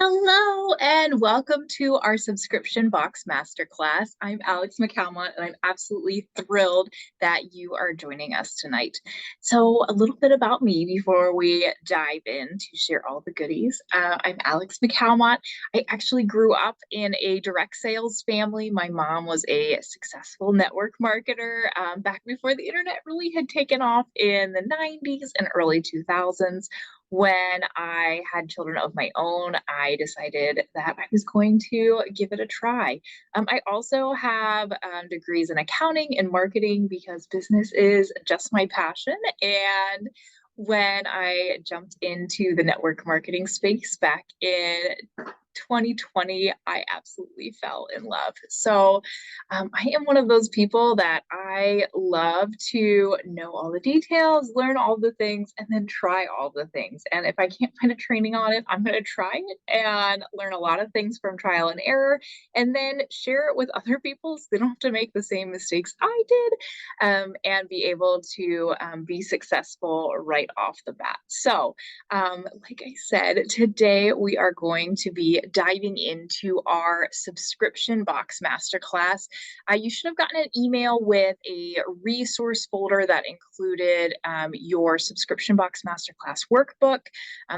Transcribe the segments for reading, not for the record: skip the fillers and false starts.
Hello and welcome to our subscription box masterclass. I'm Alex McCalmont and I'm absolutely thrilled that you are joining us tonight. So, a little bit about me before we dive in to share all the goodies. I'm Alex McCalmont. I actually grew up in a direct sales family. My mom was a successful network marketer back before the internet really had taken off in the 90s and early 2000s. When I had children of my own, I decided that I was going to give it a try. I also have degrees in accounting and marketing because business is just my passion. And when I jumped into the network marketing space back in 2020, I absolutely fell in love. So I am one of those people that I love to know all the details, learn all the things, and then try all the things. And if I can't find a training on it, I'm going to try it and learn a lot of things from trial and error, and then share it with other people so they don't have to make the same mistakes I did, and be able to be successful right off the bat. So, like I said, today we are going to be diving into our subscription box masterclass. You should have gotten an email with a resource folder that included your subscription box masterclass workbook.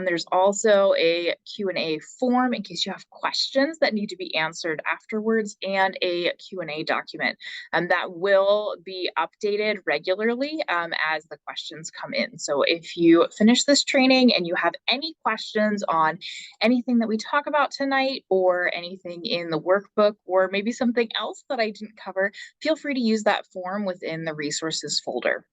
There's also a Q&A form in case you have questions that need to be answered afterwards, and a Q&A document that will be updated regularly as the questions come in. So if you finish this training and you have any questions on anything that we talk about tonight, or anything in the workbook, or maybe something else that I didn't cover, feel free to use that form within the resources folder.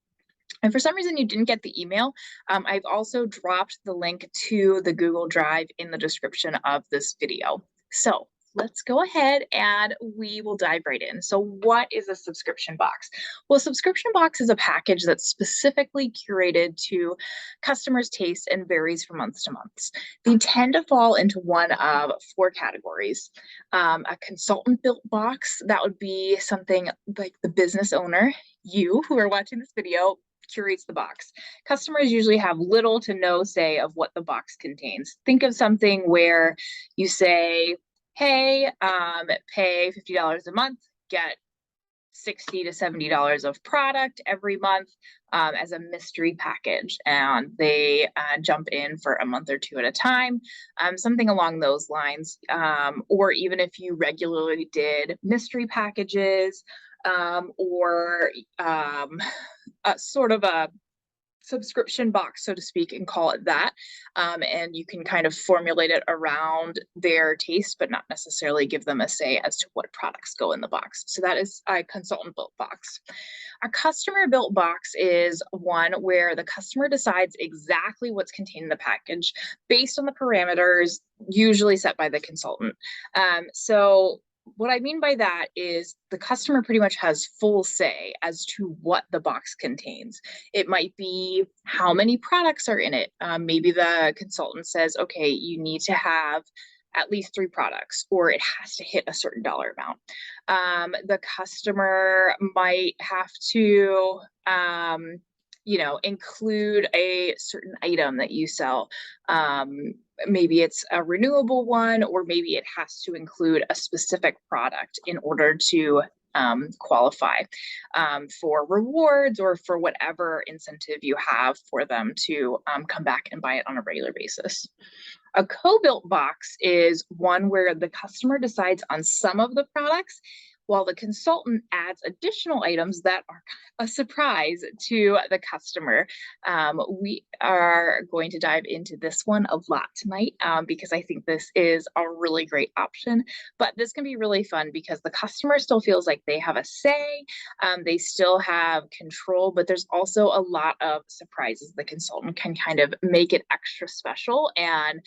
And for some reason you didn't get the email, I've also dropped the link to the Google Drive in the description of this video. So let's go ahead and we will dive right in. So what is a subscription box? Well, a subscription box is a package that's specifically curated to customers' tastes and varies from month to month. They tend to fall into one of four categories. A consultant built box, that would be something like the business owner, you who are watching this video, curates the box. Customers usually have little to no say of what the box contains. Think of something where you say, hey, pay $50 a month, get $60 to $70 of product every month as a mystery package, and they jump in for a month or two at a time, something along those lines. Or even if you regularly did mystery packages, or sort of a subscription box, so to speak, and call it that. And you can kind of formulate it around their taste, but not necessarily give them a say as to what products go in the box. So that is a consultant built box. A customer built box is one where the customer decides exactly what's contained in the package based on the parameters usually set by the consultant. So what I mean by that is the customer pretty much has full say as to what the box contains. It might be how many products are in it. Maybe the consultant says, okay, you need to have at least 3 products, or it has to hit a certain dollar amount. The customer might have to include a certain item that you sell. Maybe it's a renewable one, or maybe it has to include a specific product in order to qualify for rewards, or for whatever incentive you have for them to come back and buy it on a regular basis. A co-built box is one where the customer decides on some of the products, while the consultant adds additional items that are a surprise to the customer. We are going to dive into this one a lot tonight because I think this is a really great option. But this can be really fun because the customer still feels like they have a say, they still have control, but there's also a lot of surprises. The consultant can kind of make it extra special and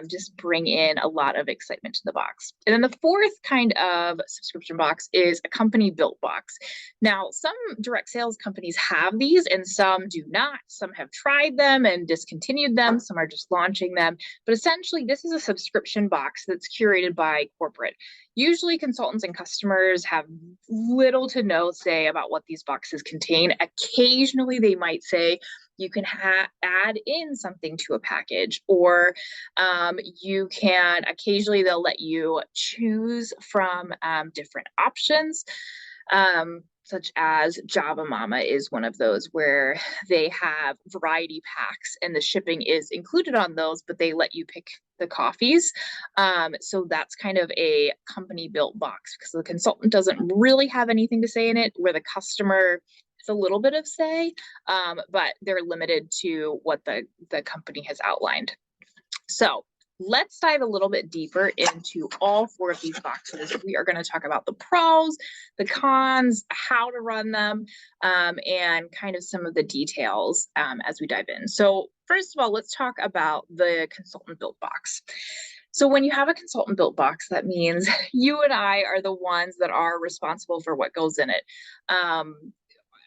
just bring in a lot of excitement to the box. And then the fourth kind of subscription box is a company built box. Now, some direct sales companies have these and some do not. Some have tried them and discontinued them. Some are just launching them. But essentially, this is a subscription box that's curated by corporate. Usually consultants and customers have little to no say about what these boxes contain. Occasionally, they might say, You can add in something to a package, or you can occasionally they'll let you choose from different options. Such as Java Mama is one of those where they have variety packs and the shipping is included on those, but they let you pick the coffees. So that's kind of a company built box because the consultant doesn't really have anything to say in it, where the customer has a little bit of say, but they're limited to what the company has outlined. So let's dive a little bit deeper into all 4 of these boxes. We are going to talk about the pros, the cons, how to run them, and kind of some of the details as we dive in. So first of all, let's talk about the consultant built box. So when you have a consultant built box, that means you and I are the ones that are responsible for what goes in it.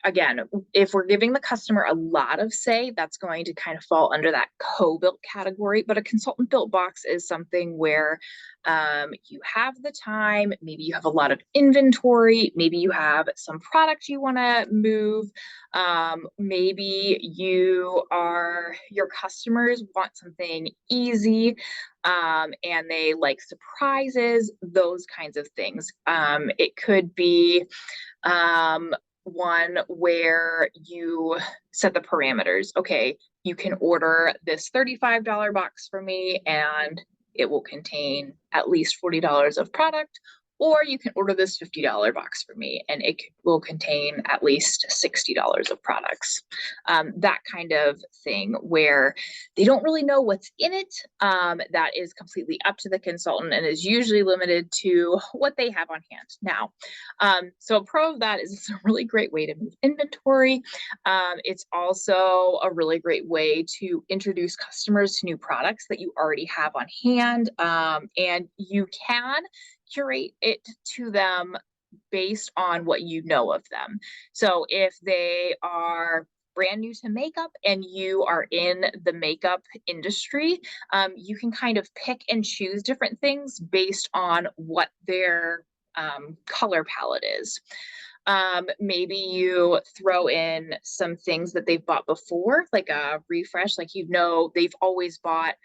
Again, if we're giving the customer a lot of say, that's going to kind of fall under that co-built category. But a consultant built box is something where you have the time, maybe you have a lot of inventory, maybe you have some product you want to move, maybe your customers want something easy, and they like surprises, those kinds of things. It could be one where you set the parameters. Okay, you can order this $35 box for me and it will contain at least $40 of product, or you can order this $50 box for me and it will contain at least $60 of products. That kind of thing where they don't really know what's in it. That is completely up to the consultant and is usually limited to what they have on hand. Now, so a pro of that is it's a really great way to move inventory. It's also a really great way to introduce customers to new products that you already have on hand. And you can curate it to them based on what you know of them. So if they are brand new to makeup and you are in the makeup industry, you can kind of pick and choose different things based on what their color palette is. Maybe you throw in some things that they've bought before, like a refresh, like they've always bought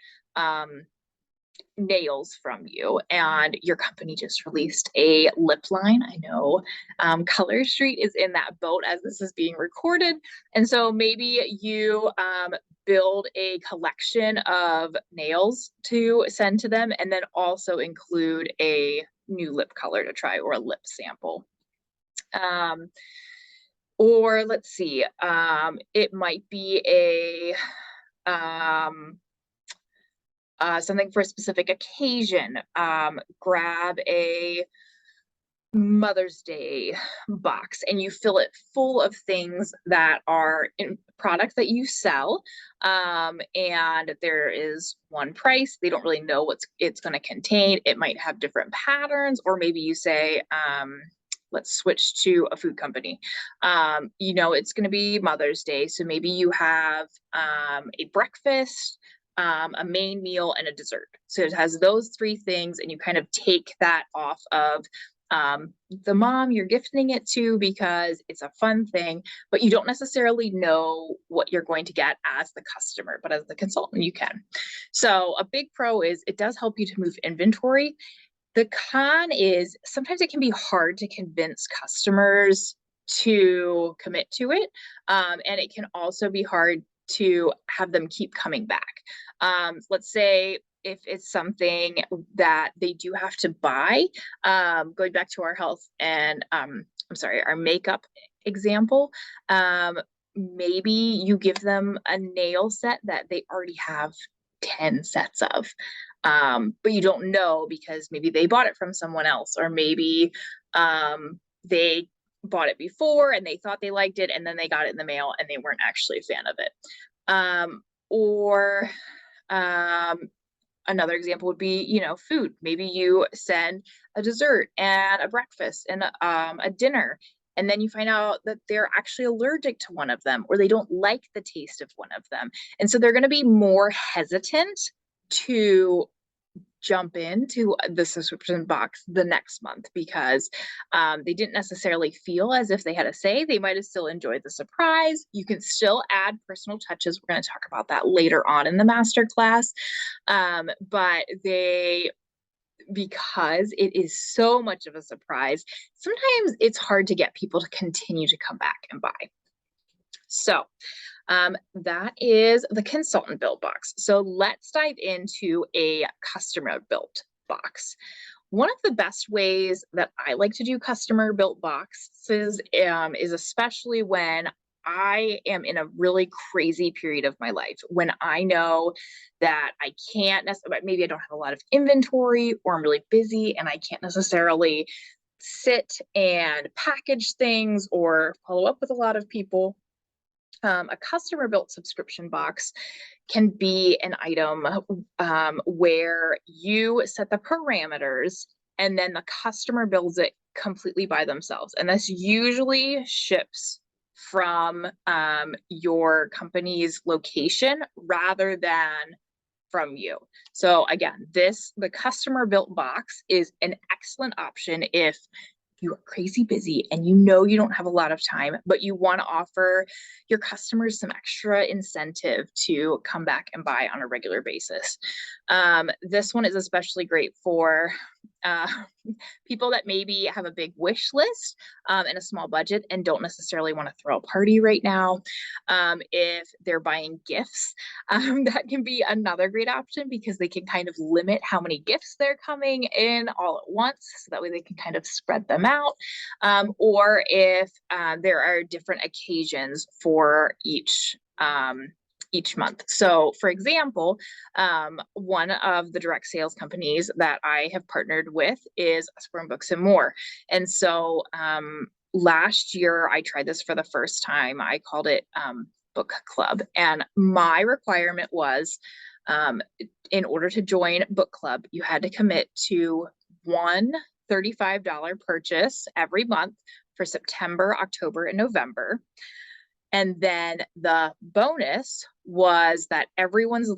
nails from you and your company just released a lip line. I know Color Street is in that boat as this is being recorded. And so maybe you build a collection of nails to send to them and then also include a new lip color to try or a lip sample. Or let's see, it might be something for a specific occasion. Grab a Mother's Day box and you fill it full of things that are in products that you sell, and there is one price. They don't really know what it's going to contain. It might have different patterns, or maybe you say, let's switch to a food company. It's going to be Mother's Day, so maybe you have a breakfast, a main meal, and a dessert. So it has those 3 things, and you kind of take that off of the mom you're gifting it to because it's a fun thing, but you don't necessarily know what you're going to get as the customer, but as the consultant, you can. So a big pro is it does help you to move inventory. The con is sometimes it can be hard to convince customers to commit to it. And it can also be hard to have them keep coming back. Let's say if it's something that they do have to buy, going back to our health and our makeup example, maybe you give them a nail set that they already have 10 sets of, but you don't know because maybe they bought it from someone else, or maybe they bought it before and they thought they liked it and then they got it in the mail and they weren't actually a fan of it. Another example would be, food. Maybe you send a dessert and a breakfast and a dinner, and then you find out that they're actually allergic to one of them, or they don't like the taste of one of them. And so they're going to be more hesitant to jump into the subscription box the next month because they didn't necessarily feel as if they had a say. They might have still enjoyed the surprise. You can still add personal touches. We're going to talk about that later on in the masterclass. But because it is so much of a surprise, sometimes it's hard to get people to continue to come back and buy. So that is the consultant built box. So let's dive into a customer built box. One of the best ways that I like to do customer built boxes is especially when I am in a really crazy period of my life, when I know that I can't necessarily, maybe I don't have a lot of inventory, or I'm really busy and I can't necessarily sit and package things or follow up with a lot of people. A customer built subscription box can be an item where you set the parameters and then the customer builds it completely by themselves. And this usually ships from your company's location rather than from you. So again, the customer built box is an excellent option if you are crazy busy and you know you don't have a lot of time, but you want to offer your customers some extra incentive to come back and buy on a regular basis. This one is especially great for people that maybe have a big wish list and a small budget and don't necessarily want to throw a party right now. If they're buying gifts, that can be another great option because they can kind of limit how many gifts they're coming in all at once. So that way they can kind of spread them out. Or if there are different occasions for each month. So for example, one of the direct sales companies that I have partnered with is Sperm Books and More. And so last year I tried this for the first time. I called it Book Club. And my requirement was in order to join Book Club, you had to commit to one $35 purchase every month for September, October, and November. And then the bonus was that everyone's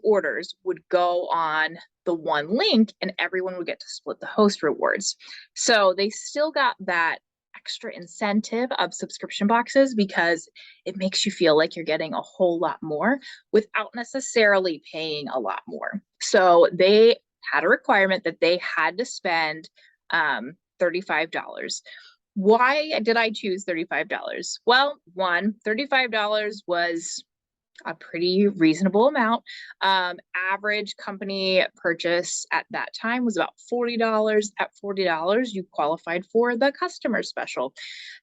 orders would go on the one link and everyone would get to split the host rewards. So they still got that extra incentive of subscription boxes because it makes you feel like you're getting a whole lot more without necessarily paying a lot more. So they had a requirement that they had to spend $35. Why did I choose $35? Well, one, $35 was a pretty reasonable amount. Average company purchase at that time was about $40. At $40, you qualified for the customer special.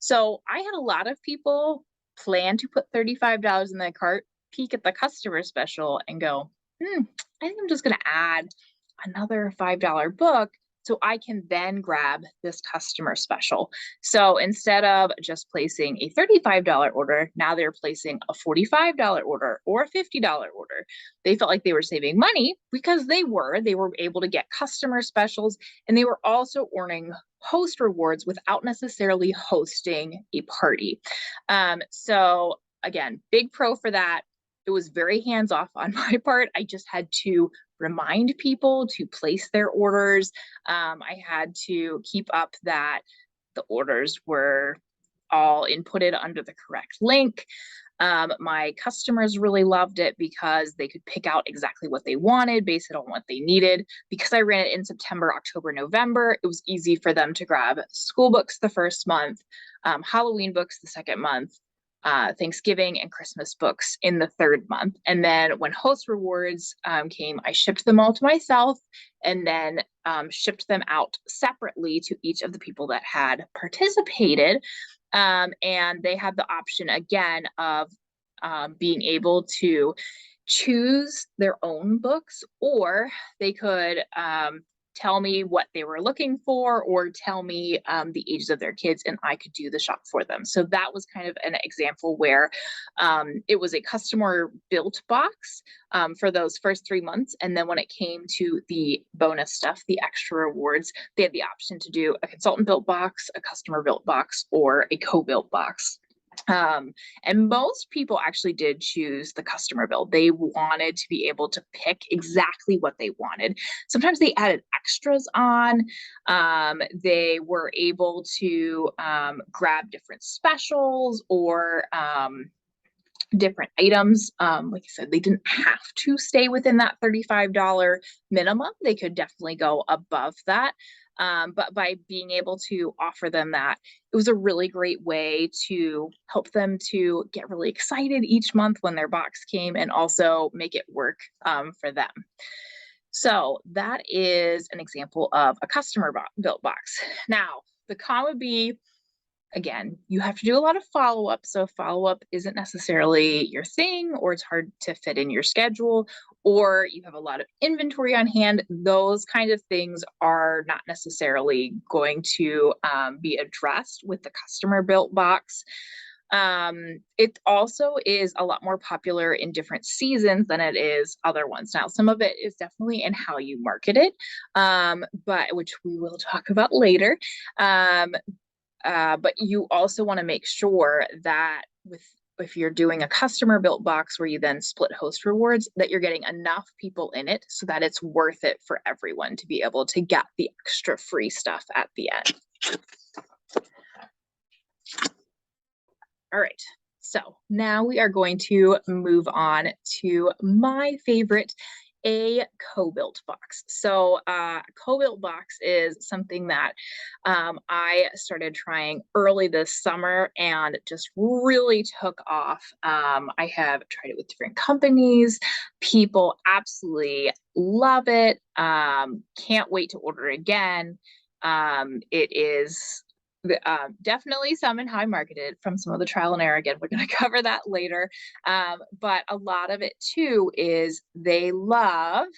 So I had a lot of people plan to put $35 in their cart, peek at the customer special and go, I think I'm just going to add another $5 book so I can then grab this customer special. So instead of just placing a $35 order, now they're placing a $45 order or a $50 order. They felt like they were saving money because they were able to get customer specials, and they were also earning host rewards without necessarily hosting a party. So again, big pro for that. It was very hands-off on my part. I just had to remind people to place their orders. I had to keep up that the orders were all inputted under the correct link. My customers really loved it because they could pick out exactly what they wanted based on what they needed. Because I ran it in September, October, November, it was easy for them to grab school books the first month, Halloween books the second month, Thanksgiving and Christmas books in the third month. And then when host rewards came, I shipped them all to myself and then shipped them out separately to each of the people that had participated. And they had the option again of being able to choose their own books, or they could tell me what they were looking for or tell me the ages of their kids, and I could do the shop for them. So that was kind of an example where it was a customer built box for those first 3 months. And then when it came to the bonus stuff, the extra rewards, they had the option to do a consultant built box, a customer built box, or a co-built box. And most people actually did choose the customer bill. They wanted to be able to pick exactly what they wanted. Sometimes they added extras on. They were able to grab different specials or different items. Like I said, they didn't have to stay within that $35 minimum. They could definitely go above that. But by being able to offer them that, it was a really great way to help them to get really excited each month when their box came and also make it work for them. So that is an example of a customer built box. Now, the con would be, again, you have to do a lot of follow-up. So follow-up isn't necessarily your thing, or it's hard to fit in your schedule, or you have a lot of inventory on hand. Those kinds of things are not necessarily going to be addressed with the customer built box. It also is a lot more popular in different seasons than it is other ones. Now, some of it is definitely in how you market it, but which we will talk about later. But you also want to make sure that if you're doing a customer built box where you then split host rewards, that you're getting enough people in it so that it's worth it for everyone to be able to get the extra free stuff at the end. All right, so now we are going to move on to my favorite, a co-built box. So co-built box is something that I started trying early this summer and just really took off. I have tried it with different companies. People absolutely love it. Can't wait to order again. It is definitely some in how I marketed from some of the trial and error. Again, we're going to cover that later. But a lot of it too is they love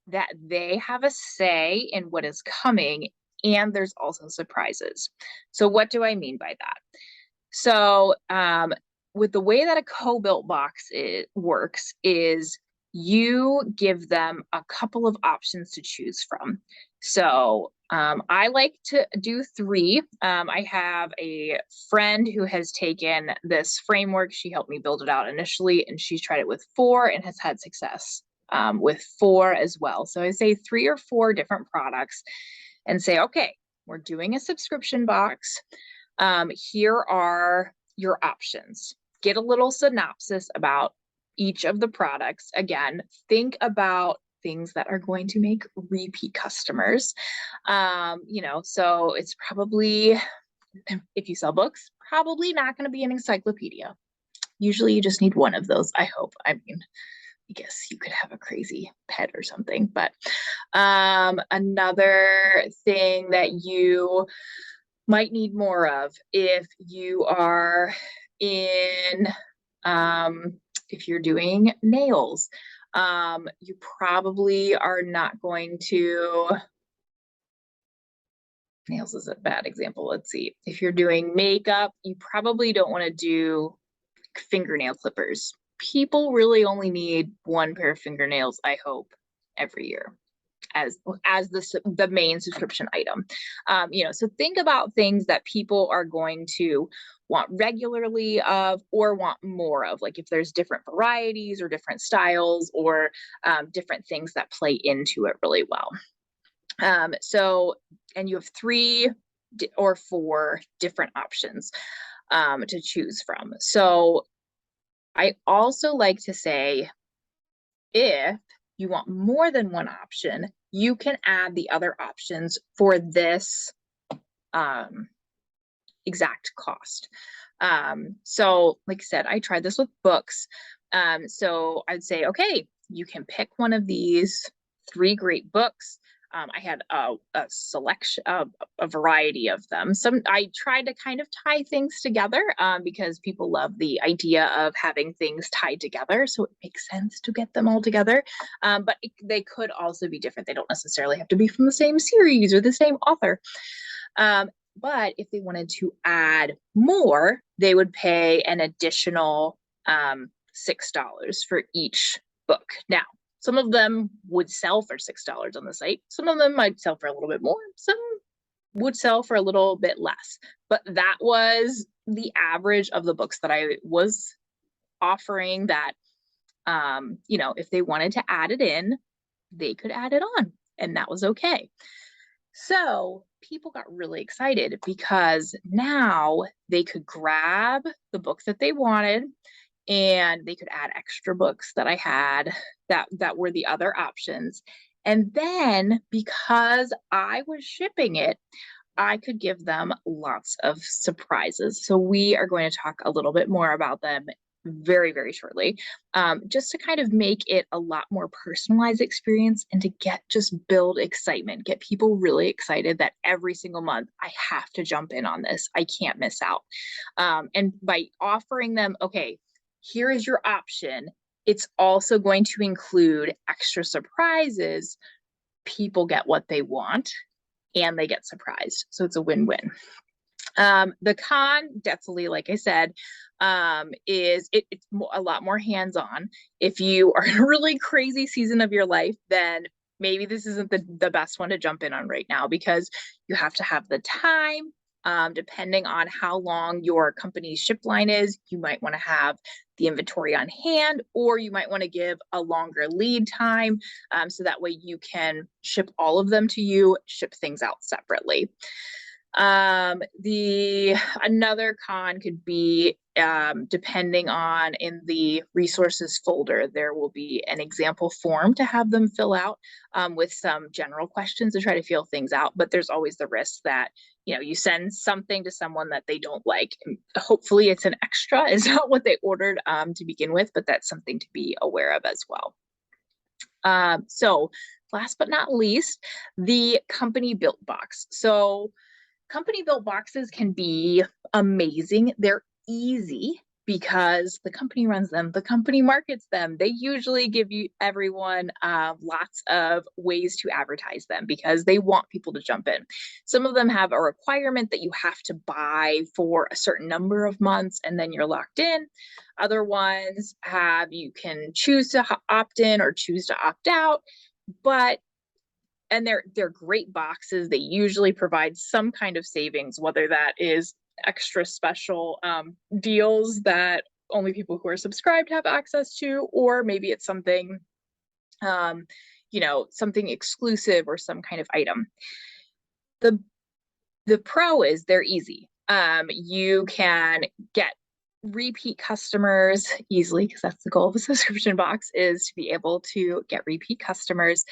that they have a say in what is coming, and there's also surprises. So what do I mean by that? So with the way that a co-built box works is you give them a couple of options to choose from. So I like to do 3. I have a friend who has taken this framework. She helped me build it out initially, and she's tried it with 4 and has had success with 4 as well. So I say 3 or 4 different products and say, okay, we're doing a subscription box. Here are your options. Get a little synopsis about each of the products. Again, think about things that are going to make repeat customers. So it's probably, if you sell books, probably not going to be an encyclopedia. Usually you just need one of those, I hope. I mean, I guess you could have a crazy pet or something, but another thing that you might need more of if you are in, if you're doing nails, you probably are not going to, nails is a bad example. Let's see. If you're doing makeup, you probably don't want to do fingernail clippers. People really only need 1 pair of fingernails, I hope, every year as the main subscription item. So think about things that people are going to want regularly of or want more of, like if there's different varieties or different styles or different things that play into it really well. And you have 3 or 4 different options to choose from. So I also like to say, if you want more than one option, you can add the other options for this exact cost. So like I said, I tried this with books. So I'd say, okay, you can pick one of these 3 great books. I had a selection of a variety of them. I tried to kind of tie things together because people love the idea of having things tied together. So it makes sense to get them all together. But they could also be different. They don't necessarily have to be from the same series or the same author. But if they wanted to add more, they would pay an additional $6 for each book. Now, some of them would sell for $6 on the site. Some of them might sell for a little bit more. Some would sell for a little bit less. But that was the average of the books that I was offering that, if they wanted to add it in, they could add it on, and that was okay. So people got really excited because now they could grab the books that they wanted, and they could add extra books that I had that were the other options. And then because I was shipping it, I could give them lots of surprises. So we are going to talk a little bit more about them very, very shortly, just to kind of make it a lot more personalized experience and to just build excitement, get people really excited that every single month I have to jump in on this. I can't miss out. And by offering them, okay, here is your option, it's also going to include extra surprises. People get what they want and they get surprised. So it's a win-win. The con, definitely, like I said, is it's a lot more hands-on. If you are in a really crazy season of your life, then maybe this isn't the best one to jump in on right now, because you have to have the time. Depending on how long your company's ship line is, you might want to have the inventory on hand, or you might want to give a longer lead time, so that way you can ship all of them to you, ship things out separately. Another con could be, depending on, in the resources folder, there will be an example form to have them fill out, with some general questions to try to feel things out. But there's always the risk that, you send something to someone that they don't like. Hopefully it's an extra, is not what they ordered, to begin with, but that's something to be aware of as well. So last but not least, the company built box. So company built boxes can be amazing. They're easy because the company runs them, the company markets them. They usually give everyone lots of ways to advertise them because they want people to jump in. Some of them have a requirement that you have to buy for a certain number of months and then you're locked in. Other ones you can choose to opt in or choose to opt out, and they're great boxes. They usually provide some kind of savings, whether that is extra special deals that only people who are subscribed have access to, or maybe it's something, something exclusive or some kind of item. The pro is they're easy. You can get repeat customers easily, because that's the goal of a subscription box, is to be able to get repeat customers.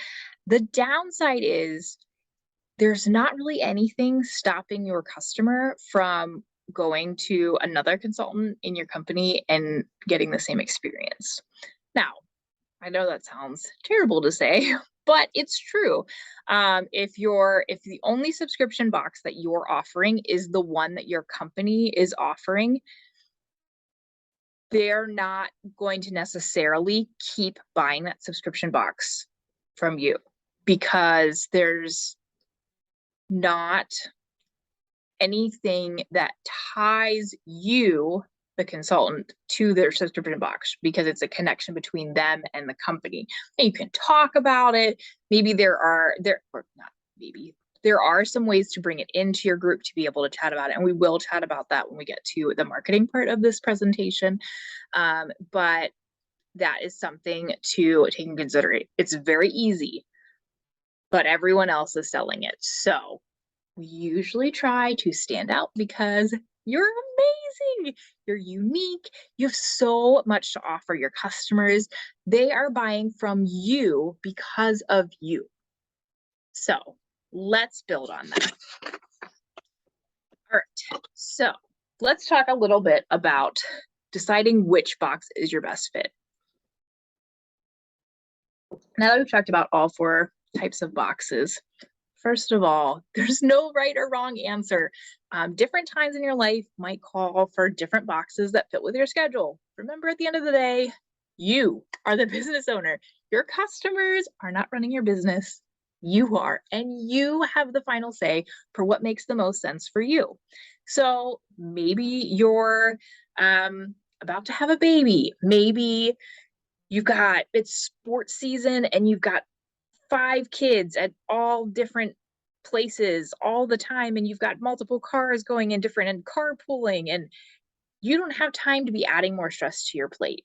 The downside is there's not really anything stopping your customer from going to another consultant in your company and getting the same experience. Now, I know that sounds terrible to say, but it's true. If the only subscription box that you're offering is the one that your company is offering, they're not going to necessarily keep buying that subscription box from you, because there's not anything that ties you, the consultant, to their subscription box, because it's a connection between them and the company. And you can talk about it. Maybe there are some ways to bring it into your group to be able to chat about it. And we will chat about that when we get to the marketing part of this presentation. But that is something to take into consideration. It's very easy, but everyone else is selling it. So we usually try to stand out because you're amazing. You're unique. You have so much to offer your customers. They are buying from you because of you. So let's build on that. All right. So let's talk a little bit about deciding which box is your best fit. Now that we've talked about all 4 types of boxes, first of all, there's no right or wrong answer. Different times in your life might call for different boxes that fit with your schedule. Remember, at the end of the day, you are the business owner. Your customers are not running your business. You are, and you have the final say for what makes the most sense for you. So maybe you're about to have a baby. Maybe it's sports season and you've got 5 kids at all different places all the time and you've got multiple cars going in different and carpooling, and you don't have time to be adding more stress to your plate,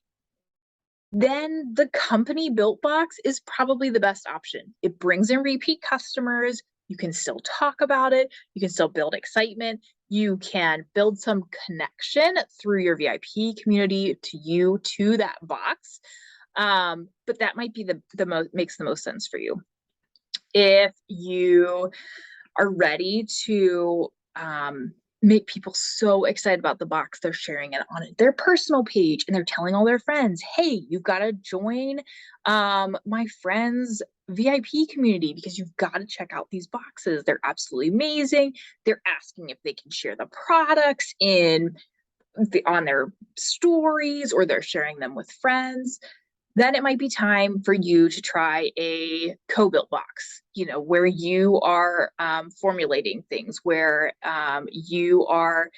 then the company built box is probably the best option. It brings in repeat customers. You can still talk about it. You can still build excitement. You can build some connection through your VIP community to you, to that box. But that might be the most, makes the most sense for you. If you are ready to make people so excited about the box, they're sharing it on their personal page and they're telling all their friends, hey, you've got to join my friend's VIP community because you've got to check out these boxes. They're absolutely amazing. They're asking if they can share the products on their stories, or they're sharing them with friends. Then it might be time for you to try a co-built box, where you are formulating things, where you are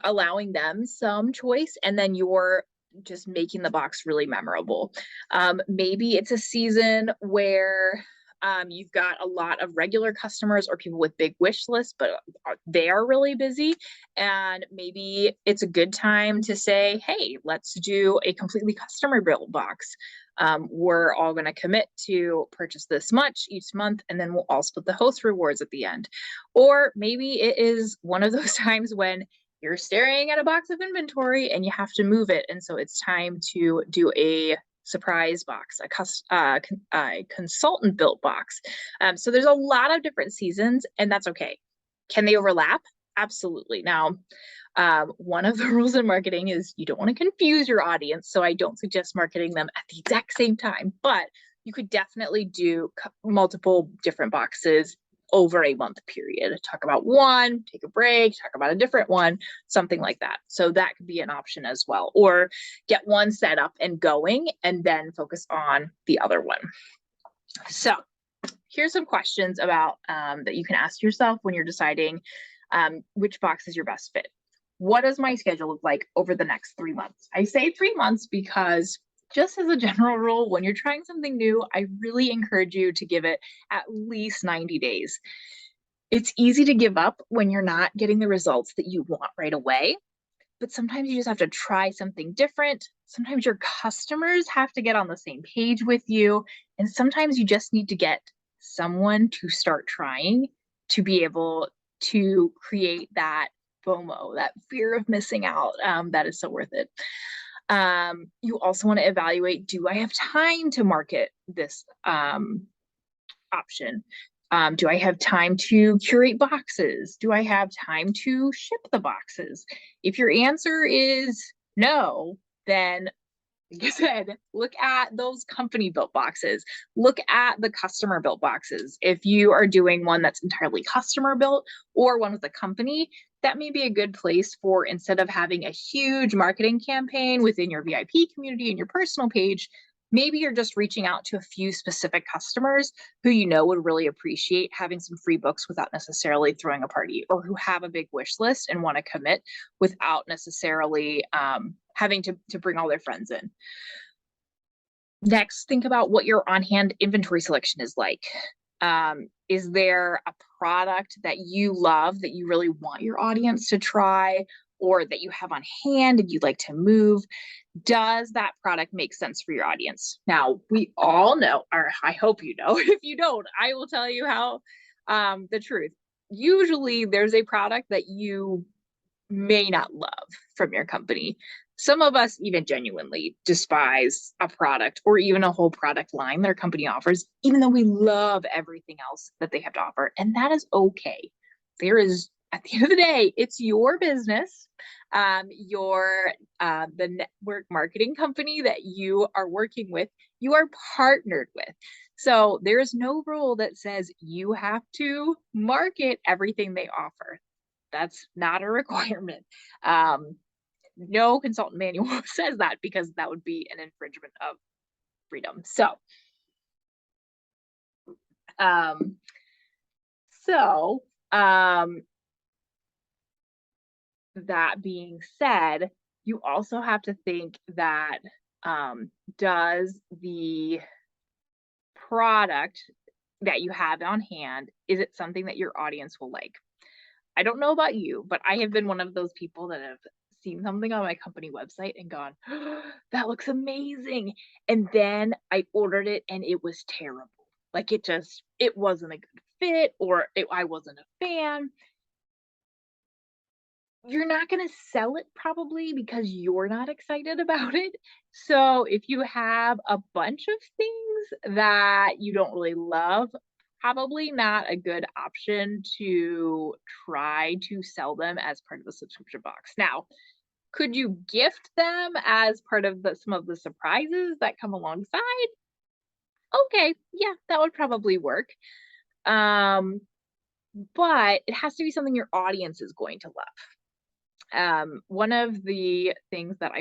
allowing them some choice, and then you're just making the box really memorable. Maybe it's a season where you've got a lot of regular customers or people with big wish lists, but they are really busy. And maybe it's a good time to say, hey, let's do a completely customer built box. We're all going to commit to purchase this much each month, and then we'll all split the host rewards at the end. Or maybe it is one of those times when you're staring at a box of inventory and you have to move it. And so it's time to do a surprise box, a consultant built box. So there's a lot of different seasons, and that's okay. Can they overlap? Absolutely. Now, one of the rules in marketing is you don't want to confuse your audience. So I don't suggest marketing them at the exact same time, but you could definitely do multiple different boxes over a month period. Talk about one, take a break, talk about a different one, something like that. So that could be an option as well. Or get one set up and going and then focus on the other one. So here's some questions about that you can ask yourself when you're deciding which box is your best fit. What does my schedule look like over the next 3 months? I say 3 months because just as a general rule, when you're trying something new, I really encourage you to give it at least 90 days. It's easy to give up when you're not getting the results that you want right away, but sometimes you just have to try something different. Sometimes your customers have to get on the same page with you, and sometimes you just need to get someone to start trying to be able to create that FOMO, that fear of missing out, that is so worth it. You also want to evaluate, do I have time to market this option? Do I have time to curate boxes? Do I have time to ship the boxes? If your answer is no, then like I said, look at those company built boxes. Look at the customer built boxes. If you are doing one that's entirely customer built or one with a company, that may be a good place for, instead of having a huge marketing campaign within your VIP community and your personal page, maybe you're just reaching out to a few specific customers who would really appreciate having some free books without necessarily throwing a party, or who have a big wish list and want to commit without necessarily having to bring all their friends in. Next, think about what your on-hand inventory selection is like. Is there a product that you love that you really want your audience to try, or that you have on hand and you'd like to move? Does that product make sense for your audience? Now, we all know, or I hope you know, if you don't, I will tell you how the truth. Usually there's a product that you may not love from your company. Some of us even genuinely despise a product or even a whole product line their company offers, even though we love everything else that they have to offer. And that is okay. There is, at the end of the day, it's your business, the network marketing company that you are working with, you are partnered with. So there is no rule that says you have to market everything they offer. That's not a requirement. No consultant manual says that, because that would be an infringement of freedom. So, that being said, you also have to think that does the product that you have on hand, is it something that your audience will like? I don't know about you, but I have been one of those people that have seen something on my company website and gone, that looks amazing. And then I ordered it and it was terrible. Like it wasn't a good fit, or I wasn't a fan. You're not going to sell it probably because you're not excited about it. So if you have a bunch of things that you don't really love, probably not a good option to try to sell them as part of the subscription box. Now, could you gift them as part of some of the surprises that come alongside? Okay, yeah, that would probably work. Um, but it has to be something your audience is going to love. One of the things that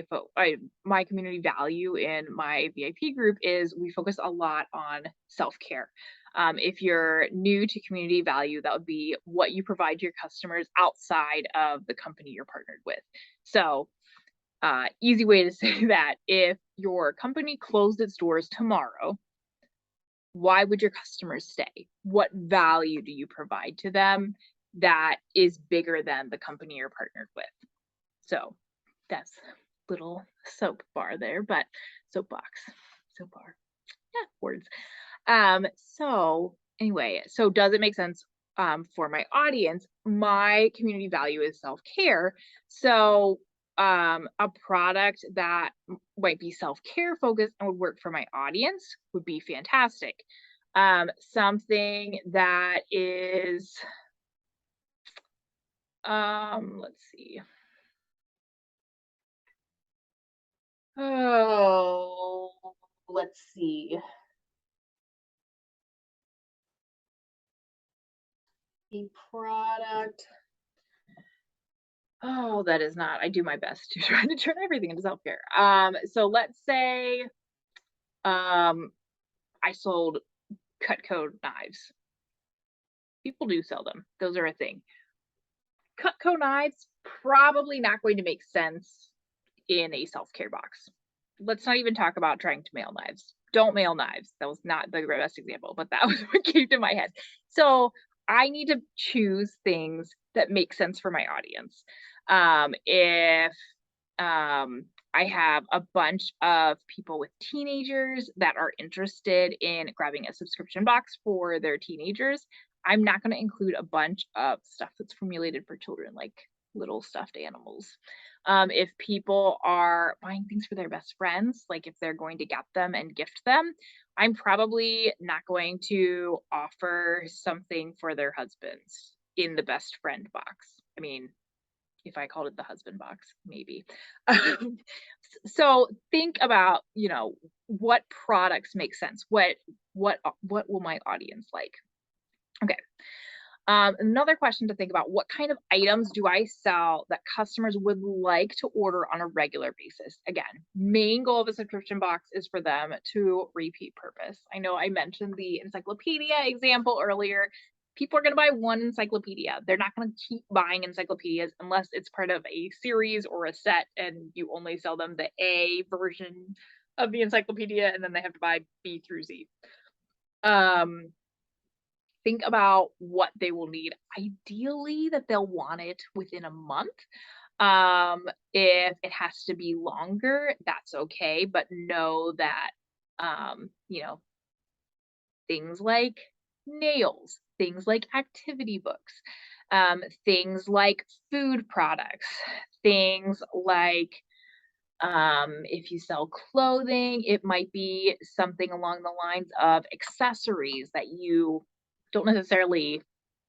my community value in my VIP group is we focus a lot on self-care. If you're new to community value, that would be what you provide your customers outside of the company you're partnered with. So, easy way to say that: if your company closed its doors tomorrow, why would your customers stay? What value do you provide to them that is bigger than the company you're partnered with? So that's little soap bar there, but soapbox, soap bar, yeah, words. So anyway, so does it make sense for my audience? My community value is self-care. So a product that might be self-care focused and would work for my audience would be fantastic. Something that is, let's see. Oh, let's see. A product. Oh, that is not. I do my best to try to turn everything into self-care. So let's say I sold Cutco knives. People do sell them. Those are a thing. Cutco knives probably not going to make sense in a self-care box. Let's not even talk about trying to mail knives. Don't mail knives. That was not the best example, but that was what came to my head. So I need to choose things that make sense for my audience. If I have a bunch of people with teenagers that are interested in grabbing a subscription box for their teenagers, I'm not going to include a bunch of stuff that's formulated for children, like little stuffed animals. If people are buying things for their best friends, like if they're going to get them and gift them, I'm probably not going to offer something for their husbands in the best friend box. I mean, if I called it the husband box, maybe. So think about, what products make sense. What will my audience like? Okay. Another question to think about: what kind of items do I sell that customers would like to order on a regular basis? Again, main goal of a subscription box is for them to repeat purpose. I know I mentioned the encyclopedia example earlier. People are going to buy one encyclopedia. They're not going to keep buying encyclopedias unless it's part of a series or a set and you only sell them the A version of the encyclopedia and then they have to buy B through Z. Think about what they will need. Ideally, that they'll want it within a month. If it has to be longer, that's okay, but know that, um, you know, things like nails, things like activity books, things like food products, things like, if you sell clothing, it might be something along the lines of accessories that you don't necessarily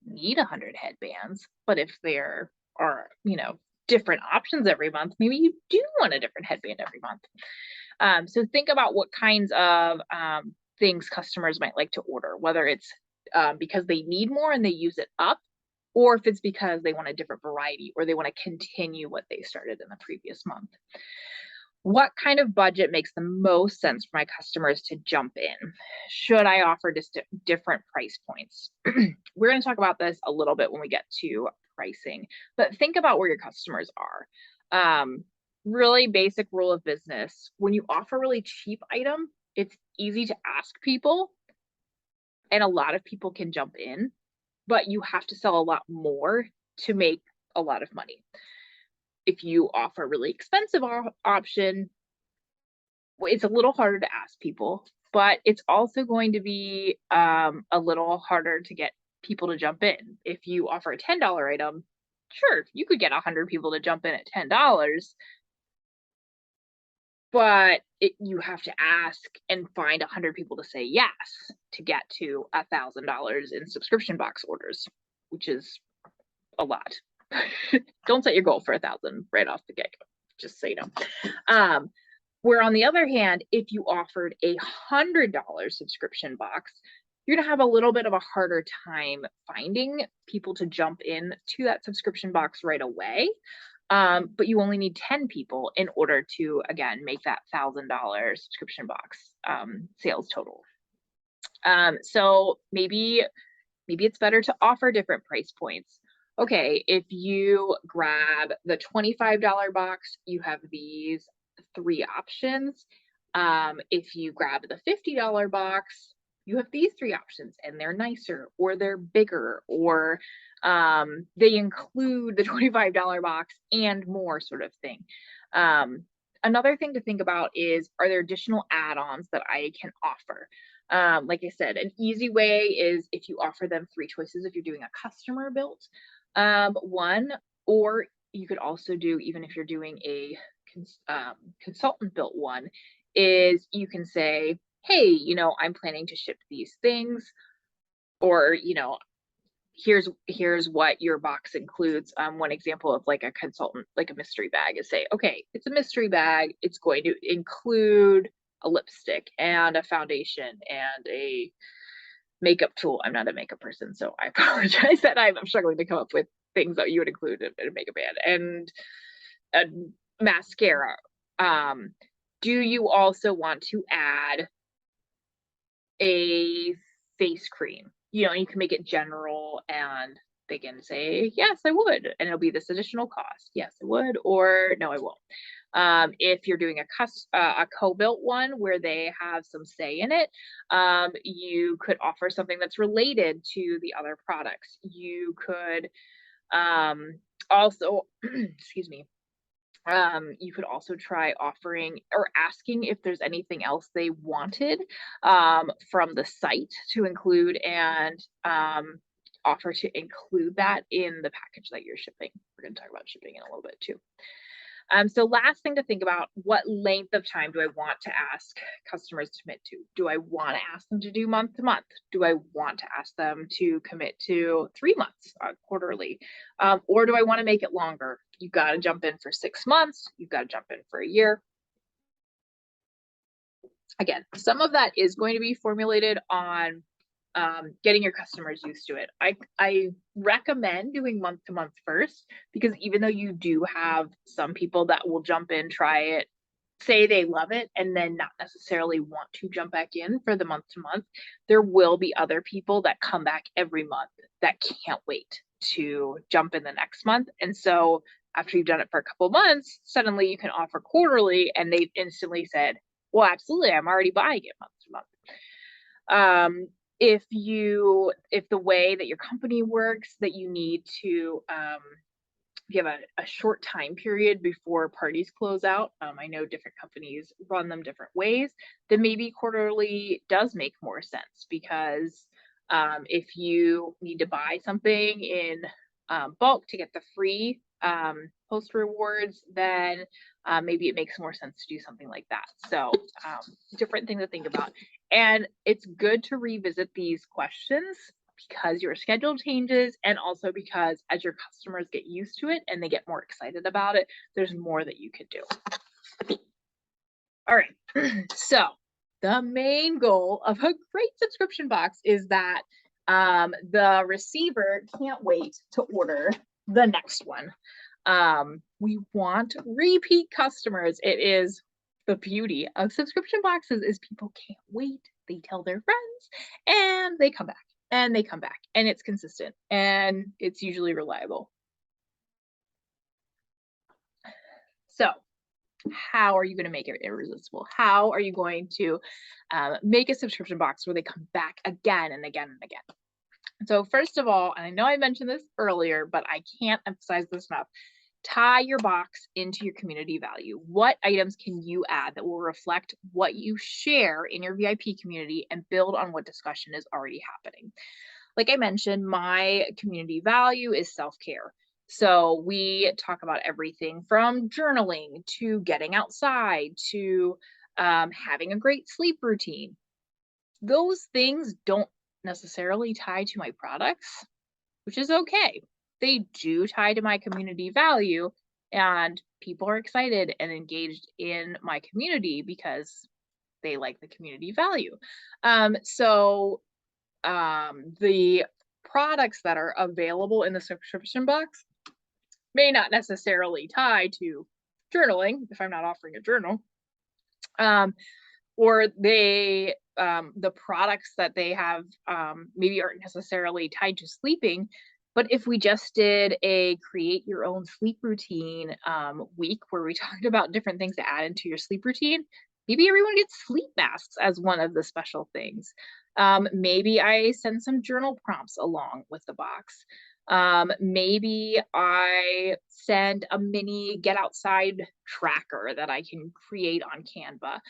need 100 headbands, but if there are, different options every month, maybe you do want a different headband every month. So think about what kinds of things customers might like to order, whether it's because they need more and they use it up, or if it's because they want a different variety or they want to continue what they started in the previous month. What kind of budget makes the most sense for my customers to jump in? Should I offer just different price points? We're going to talk about this a little bit when we get to pricing, but think about where your customers are. Really basic rule of business: when you offer a really cheap item, it's easy to ask people, and a lot of people can jump in, but you have to sell a lot more to make a lot of money. If you offer a really expensive option, it's a little harder to ask people, but it's also going to be a little harder to get people to jump in. If you offer a $10 item, sure, you could get 100 people to jump in at $10, but you have to ask and find 100 people to say yes to get to $1,000 in subscription box orders, which is a lot. Don't set your goal for 1,000 right off the get-go, just so you know. Where on the other hand, if you offered a $100 subscription box, you're gonna have a little bit of a harder time finding people to jump in to that subscription box right away. But you only need 10 people in order to, again, make that $1,000 subscription box sales total. So maybe it's better to offer different price points. Okay, if you grab the $25 box, you have these 3 options. If you grab the $50 box, you have these 3 options, and they're nicer, or they're bigger, or they include the $25 box and more, sort of thing. Another thing to think about is, are there additional add-ons that I can offer? Like I said, an easy way is if you offer them 3 choices if you're doing a customer built one, or you could also do, even if you're doing a consultant built one, is you can say, hey, you know, I'm planning to ship these things, or, you know, here's what your box includes. One example of like a consultant, like a mystery bag, is say, okay, it's a mystery bag. It's going to include a lipstick and a foundation and a makeup tool. I'm not a makeup person, so I apologize that I'm struggling to come up with things that you would include in a makeup bag, and a mascara. Do you also want to add a face cream? You know, you can make it general, and they can say, yes, I would, and it'll be this additional cost. Yes, I would, or no, I won't. If you're doing a co-built one where they have some say in it, you could offer something that's related to the other products. You could also, excuse me, you could also try offering or asking if there's anything else they wanted from the site to include, and offer to include that in the package that you're shipping. We're going to talk about shipping in a little bit too. So last thing to think about, what length of time do I want to ask customers to commit to? Do I want to ask them to do month to month? Do I want to ask them to commit to 3 months quarterly? Or do I want to make it longer? You've got to jump in for 6 months. You've got to jump in for a year. Again, some of that is going to be formulated on getting your customers used to it. I recommend doing month to month first, because even though you do have some people that will jump in, try it, say they love it, and then not necessarily want to jump back in for the month to month, there will be other people that come back every month that can't wait to jump in the next month. And so after you've done it for a couple months, suddenly you can offer quarterly, and they've instantly said, well, absolutely, I'm already buying it month to month. If the way that your company works, that you need to, if you have a short time period before parties close out, I know different companies run them different ways, then maybe quarterly does make more sense, because if you need to buy something in bulk to get the free post rewards, then maybe it makes more sense to do something like that. So different thing to think about. And it's good to revisit these questions, because your schedule changes, and also because as your customers get used to it and they get more excited about it, there's more that you could do. All right. So the main goal of a great subscription box is that the receiver can't wait to order the next one. We want repeat customers. It is the beauty of subscription boxes, is people can't wait. They tell their friends, and they come back, and they come back, and it's consistent, and it's usually reliable. So How are you going to make it irresistible? How are you going to make a subscription box where they come back again and again and again? So first of all, and I know I mentioned this earlier, but I can't emphasize this enough, tie your box into your community value. What items can you add that will reflect what you share in your VIP community and build on what discussion is already happening? Like I mentioned, my community value is self-care. So we talk about everything from journaling to getting outside to having a great sleep routine. Those things don't necessarily tie to my products, which is okay. They do tie to my community value, and people are excited and engaged in my community because they like the community value. The products that are available in the subscription box may not necessarily tie to journaling if I'm not offering a journal. Or the products that they have maybe aren't necessarily tied to sleeping. But if we just did a create your own sleep routine week where we talked about different things to add into your sleep routine, maybe everyone gets sleep masks as one of the special things. Maybe I send some journal prompts along with the box. Maybe I send a mini get outside tracker that I can create on Canva,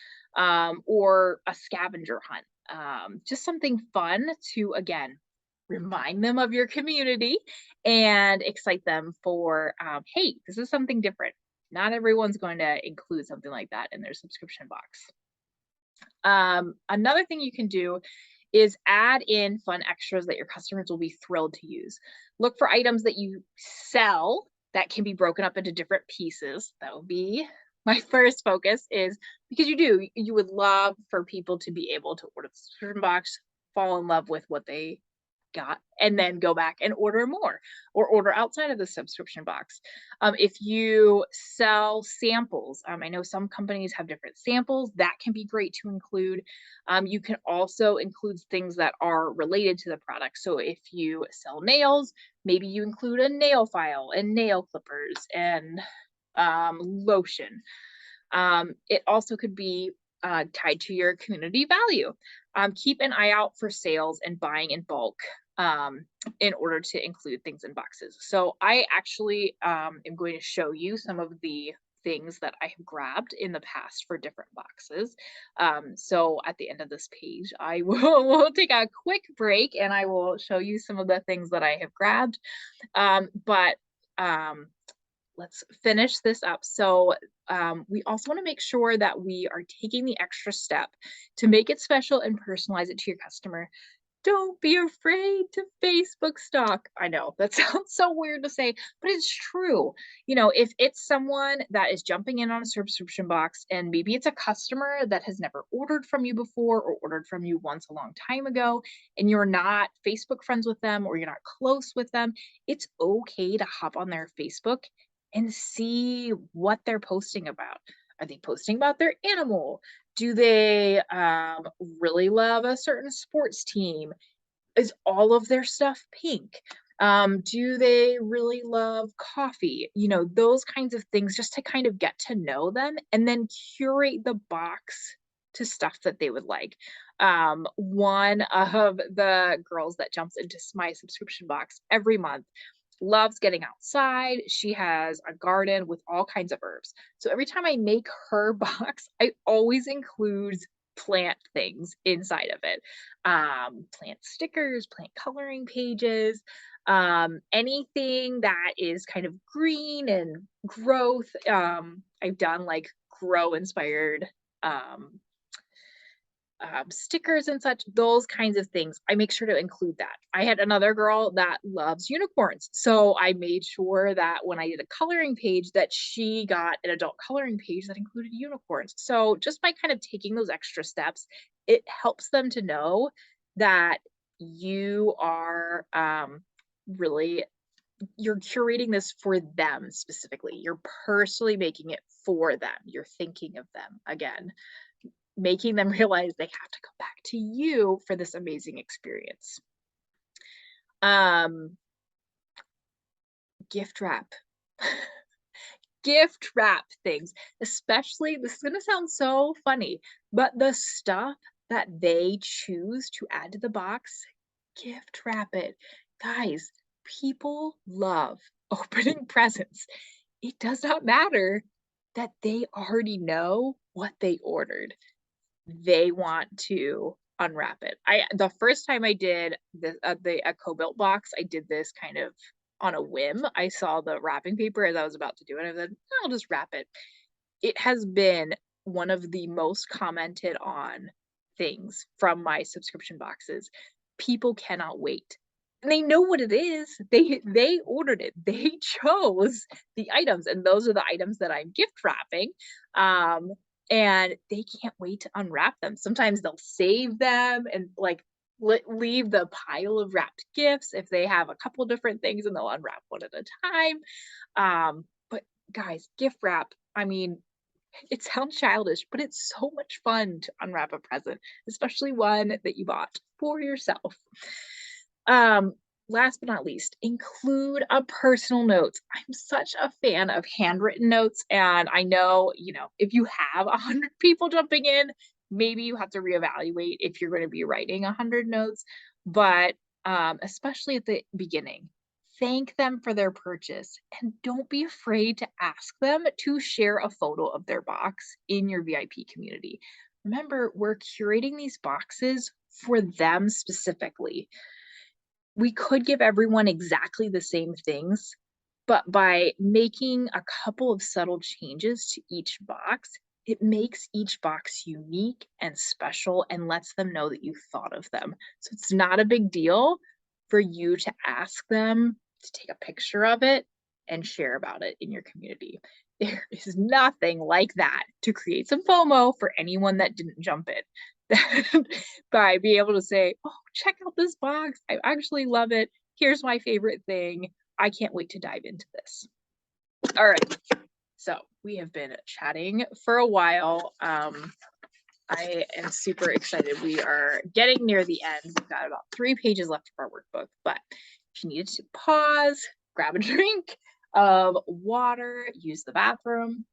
or a scavenger hunt. Just something fun to, again, remind them of your community and excite them for, hey, this is something different. Not everyone's going to include something like that in their subscription box. Another thing you can do is add in fun extras that your customers will be thrilled to use. Look for items that you sell that can be broken up into different pieces. That will be my first focus, is because you would love for people to be able to order the subscription box, fall in love with what they got, and then go back and order more or order outside of the subscription box. If you sell samples, I know some companies have different samples that can be great to include. You can also include things that are related to the product. So if you sell nails, maybe you include a nail file and nail clippers and lotion. It also could be tied to your community value. Keep an eye out for sales and buying in bulk in order to include things in boxes. So I actually am going to show you some of the things that I have grabbed in the past for different boxes. So at the end of this page, I will take a quick break and I will show you some of the things that I have grabbed. But let's finish this up. So we also want to make sure that we are taking the extra step to make it special and personalize it to your customer. Don't be afraid to Facebook stalk. I know that sounds so weird to say, but it's true. If it's someone that is jumping in on a subscription box and maybe it's a customer that has never ordered from you before or ordered from you once a long time ago, and you're not Facebook friends with them or you're not close with them, it's okay to hop on their Facebook and see what they're posting about. Are they posting about their animal? Do they really love a certain sports team? Is all of their stuff pink? Do they really love coffee? Those kinds of things, just to kind of get to know them and then curate the box to stuff that they would like. One of the girls that jumps into my subscription box every month loves getting outside. She has a garden with all kinds of herbs. So every time I make her box, I always include plant things inside of it. Plant stickers, plant coloring pages, anything that is kind of green and growth. I've done like grow inspired stickers and such, those kinds of things. I make sure to include that. I had another girl that loves unicorns. So I made sure that when I did a coloring page that she got an adult coloring page that included unicorns. So just by kind of taking those extra steps, it helps them to know that you are really, you're curating this for them specifically. You're personally making it for them. You're thinking of them again, making them realize they have to come back to you for this amazing experience. Gift wrap. gift wrap things, especially, this is going to sound so funny, but the stuff that they choose to add to the box, gift wrap it. Guys, people love opening presents. It does not matter that they already know what they ordered. They want to unwrap it. The first time I did this, a co-built box, I did this kind of on a whim. I saw the wrapping paper as I was about to do it. I said, I'll just wrap it. It has been one of the most commented on things from my subscription boxes. People cannot wait. And they know what it is. They ordered it. They chose the items, and those are the items that I'm gift wrapping. And they can't wait to unwrap them. Sometimes they'll save them and like leave the pile of wrapped gifts if they have a couple different things, and they'll unwrap one at a time. But guys, gift wrap, I mean, it sounds childish, but it's so much fun to unwrap a present, especially one that you bought for yourself. Last but not least, include a personal note. I'm such a fan of handwritten notes, and I know, if you have 100 people jumping in, maybe you have to reevaluate if you're going to be writing 100 notes, but especially at the beginning, thank them for their purchase, and don't be afraid to ask them to share a photo of their box in your VIP community. Remember, we're curating these boxes for them specifically. We could give everyone exactly the same things, but by making a couple of subtle changes to each box, it makes each box unique and special and lets them know that you thought of them. So it's not a big deal for you to ask them to take a picture of it and share about it in your community. There is nothing like that to create some FOMO for anyone that didn't jump in. By being able to say, oh, check out this box. I actually love it. Here's my favorite thing. I can't wait to dive into this. All right. So we have been chatting for a while. I am super excited. We are getting near the end. We've got about 3 pages left of our workbook, but if you needed to pause, grab a drink of water, use the bathroom.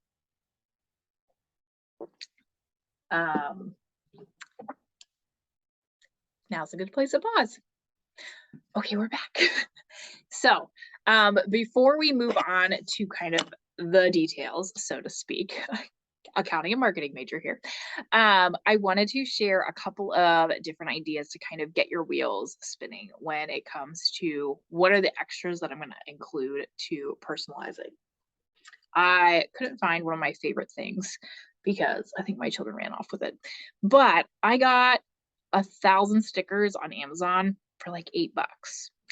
Now's a good place to pause. Okay, we're back. So before we move on to kind of the details, so to speak, accounting and marketing major here, I wanted to share a couple of different ideas to kind of get your wheels spinning when it comes to what are the extras that I'm going to include to personalizing. I couldn't find one of my favorite things because I think my children ran off with it, but I got 1,000 stickers on Amazon for like $8,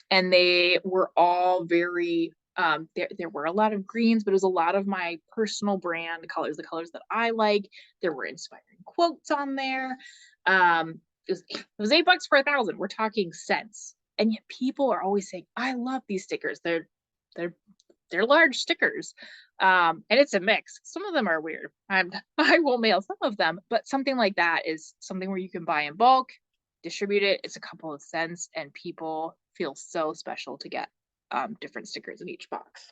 and they were all very there were a lot of greens, but it was a lot of my personal brand colors, the colors that I like. There were inspiring quotes on there. It was $8 for 1,000. We're talking cents, and yet people are always saying, I love these stickers. They're large stickers, and it's a mix. Some of them are weird. I will mail some of them, but something like that is something where you can buy in bulk, distribute it. It's a couple of cents, and people feel so special to get different stickers in each box.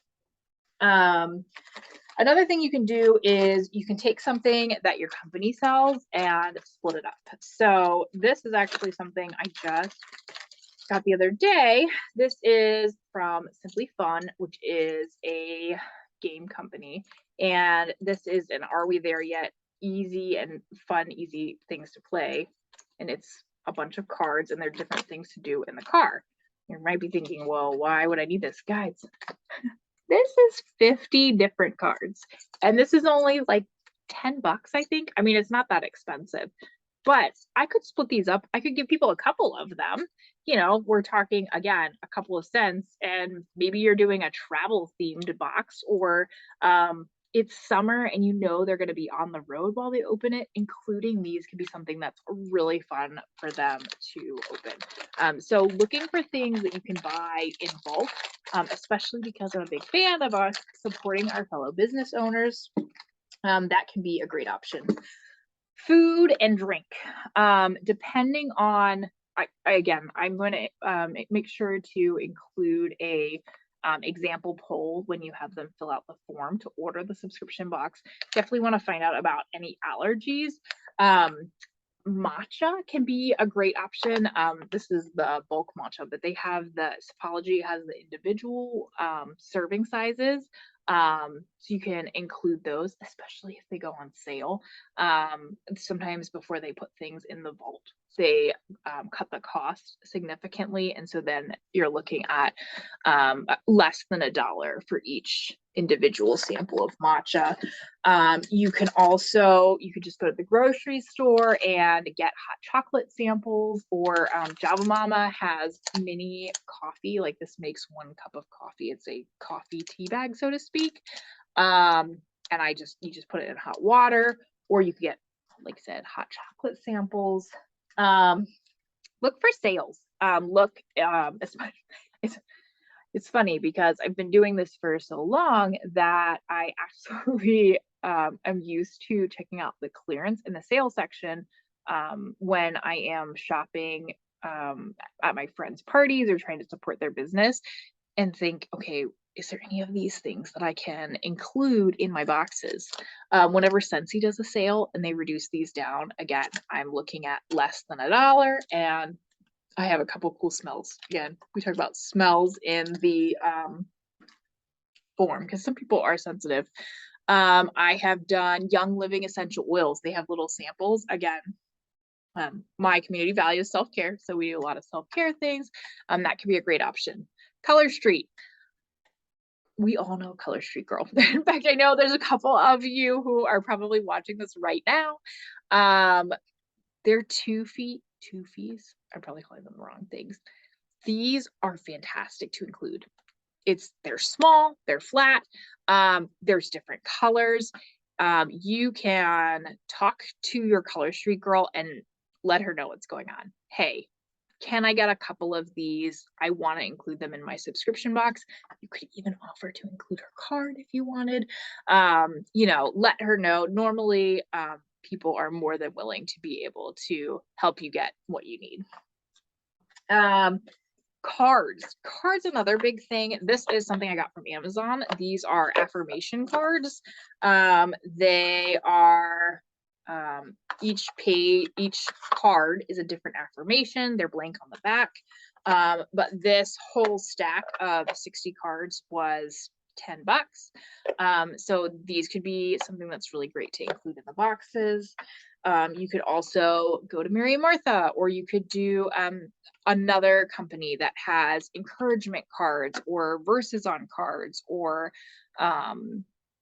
Another thing you can do is you can take something that your company sells and split it up. So this is actually something I just got the other day. This is from Simply Fun, which is a game company, and this is an Are We There Yet? Easy and fun, easy things to play, and it's a bunch of cards, and they're different things to do in the car. You might be thinking, well, why would I need this? Guys, this is 50 different cards, and this is only like $10, I think. I mean, it's not that expensive, but I could split these up. I could give people a couple of them. We're talking, again, a couple of cents, and maybe you're doing a travel themed box, or it's summer and they're going to be on the road while they open it. Including these can be something that's really fun for them to open. So looking for things that you can buy in bulk, especially because I'm a big fan of us supporting our fellow business owners, that can be a great option. Food and drink, depending on, I'm going to make sure to include a example poll when you have them fill out the form to order the subscription box. Definitely want to find out about any allergies. Matcha can be a great option. This is the bulk matcha, but they have the Sopology has the individual serving sizes. So you can include those, especially if they go on sale. Sometimes before they put things in the vault, they cut the cost significantly. And so then you're looking at less than $1 for each individual sample of matcha. You could just go to the grocery store and get hot chocolate samples, or Java Mama has mini coffee, like this makes 1 cup of coffee. It's a coffee tea bag, so to speak. And you just put it in hot water, or you could get, like I said, hot chocolate samples. Look for sales. It's funny because I've been doing this for so long that I actually am used to checking out the clearance in the sale section when I am shopping at my friends' parties or trying to support their business, and think, okay, is there any of these things that I can include in my boxes? Whenever Scentsy does a sale and they reduce these down, again, I'm looking at less than $1, and I have a couple cool smells. Again, we talk about smells in the form because some people are sensitive. I have done Young Living essential oils. They have little samples. Again, my community values self-care, so we do a lot of self-care things. That can be a great option. Color Street. We all know Color Street Girl. In fact, I know there's a couple of you who are probably watching this right now. They're two fees. I'm probably calling them the wrong things. These are fantastic to include. They're small, they're flat, there's different colors. You can talk to your Color Street Girl and let her know what's going on. Hey, can I get a couple of these? I want to include them in my subscription box. You could even offer to include her card if you wanted. Let her know. Normally, people are more than willing to be able to help you get what you need. Cards, another big thing. This is something I got from Amazon. These are affirmation cards. They are each card is a different affirmation. They're blank on the back. But this whole stack of 60 cards was $10. So these could be something that's really great to include in the boxes. You could also go to Mary and Martha, or you could do another company that has encouragement cards or verses on cards, or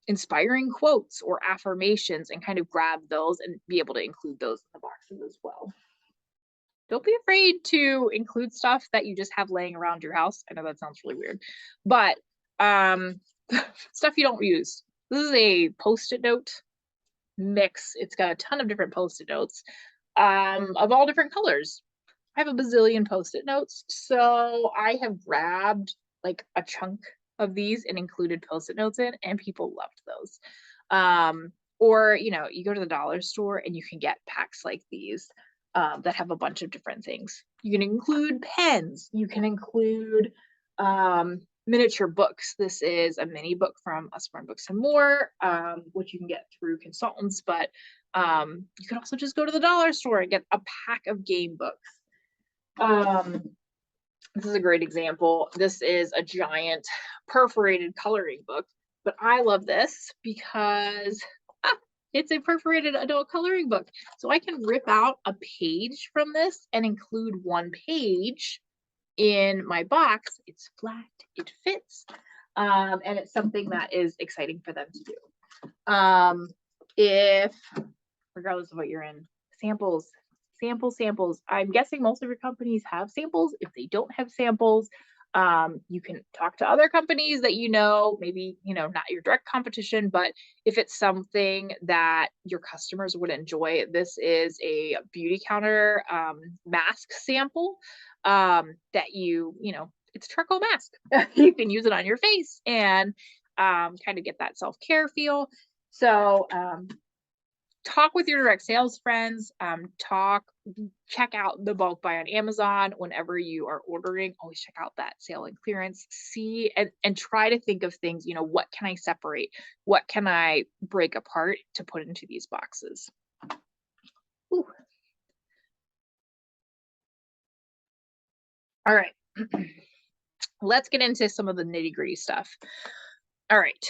inspiring quotes or affirmations, and kind of grab those and be able to include those in the boxes as well. Don't be afraid to include stuff that you just have laying around your house. I know that sounds really weird, but stuff you don't use. This is a Post-it note mix. It's got a ton of different Post-it notes of all different colors. I have a bazillion Post-it notes, so I have grabbed like a chunk of these and included Post-it notes in, and people loved those. Or you go to the dollar store and you can get packs like these that have a bunch of different things. You can include pens. You can include miniature books. This is a mini book from Usborne Books and More, which you can get through consultants, but you could also just go to the dollar store and get a pack of game books. This is a great example. This is a giant perforated coloring book, but I love this because it's a perforated adult coloring book. So I can rip out a page from this and include one page in my box. It's flat, it fits, and it's something that is exciting for them to do. If, regardless of what you're in, samples, I'm guessing most of your companies have samples. If they don't have samples, you can talk to other companies that maybe not your direct competition, but if it's something that your customers would enjoy. This is a beauty counter mask sample that it's a charcoal mask. You can use it on your face and kind of get that self-care feel. So talk with your direct sales friends, talk check out the bulk buy on Amazon whenever you are ordering. Always check out that sale and clearance. See and try to think of things, what can I separate? What can I break apart to put into these boxes? Ooh. All right. Let's get into some of the nitty-gritty stuff. All right.